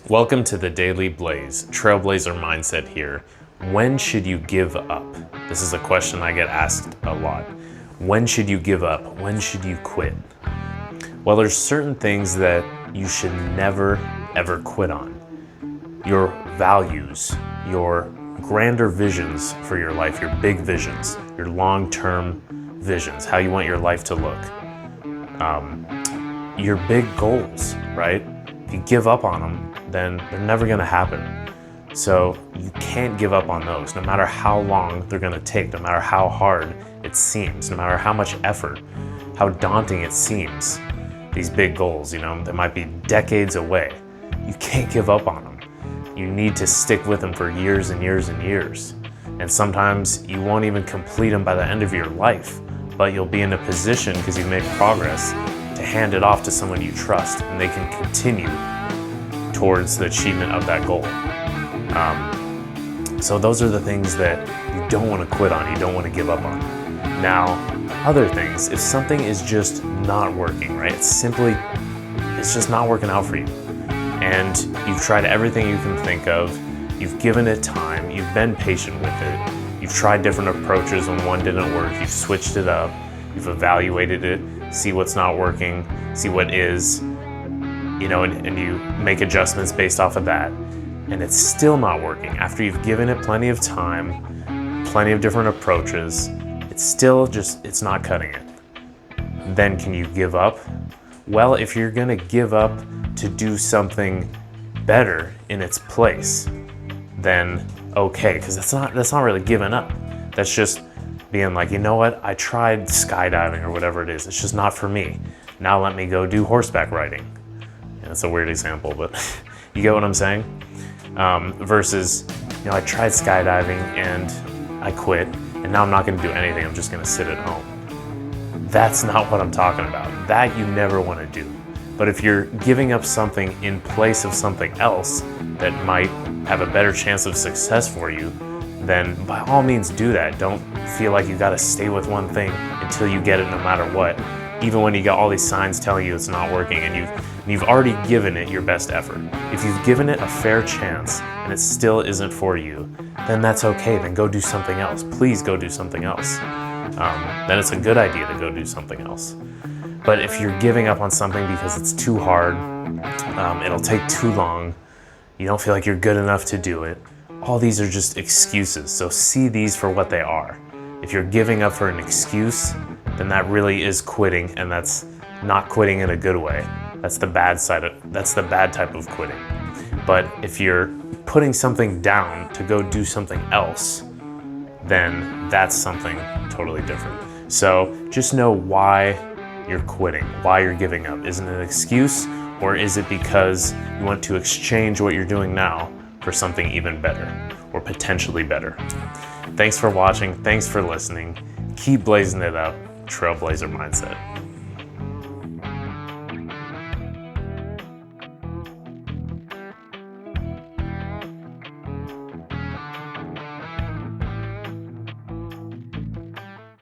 Welcome to the Daily Blaze. Trailblazer Mindset here. When should you give up? This is a question I get asked a lot. When should you give up? When should you quit? Well, there's certain things that you should never, ever quit on. Your values, your grander visions for your life, your big visions, your long-term visions, how you want your life to look, your big goals, right? If you give up on them, then they're never gonna happen. So you can't give up on those, no matter how long they're gonna take, no matter how hard it seems, no matter how much effort, how daunting it seems. These big goals, they might be decades away. You can't give up on them. You need to stick with them for years and years and years. And sometimes you won't even complete them by the end of your life, but you'll be in a position, because you've made progress, to hand it off to someone you trust, and they can continue towards the achievement of that goal. So those are the things that you don't want to quit on, you don't want to give up on. Now, other things, if something is just not working, right? It's just not working out for you. And you've tried everything you can think of, you've given it time, you've been patient with it, you've tried different approaches when one didn't work, you've switched it up, you've evaluated it, see what's not working, see what is, and you make adjustments based off of that, and it's still not working. After you've given it plenty of time, plenty of different approaches, it's not cutting it. Then can you give up? Well, if you're gonna give up to do something better in its place, then okay, because that's not really giving up. That's just being like, you know what, I tried skydiving or whatever it is, it's just not for me. Now let me go do horseback riding. And that's a weird example, but you get what I'm saying? Versus, I tried skydiving and I quit, and now I'm not gonna do anything, I'm just gonna sit at home. That's not what I'm talking about. That you never wanna do. But if you're giving up something in place of something else that might have a better chance of success for you, then by all means do that. Don't feel like you gotta stay with one thing until you get it no matter what, even when you got all these signs telling you it's not working and you've already given it your best effort. If you've given it a fair chance and it still isn't for you, then that's okay, then go do something else. Please go do something else. Then it's a good idea to go do something else. But if you're giving up on something because it's too hard, it'll take too long, you don't feel like you're good enough to do it, all these are just excuses. So see these for what they are. If you're giving up for an excuse, then that really is quitting, and that's not quitting in a good way. That's the bad type of quitting. But if you're putting something down to go do something else, then that's something totally different. So just know why you're quitting, why you're giving up. Is it an excuse, or is it because you want to exchange what you're doing now for something even better, or potentially better? Thanks for watching, thanks for listening. Keep blazing it up, Trailblazer Mindset.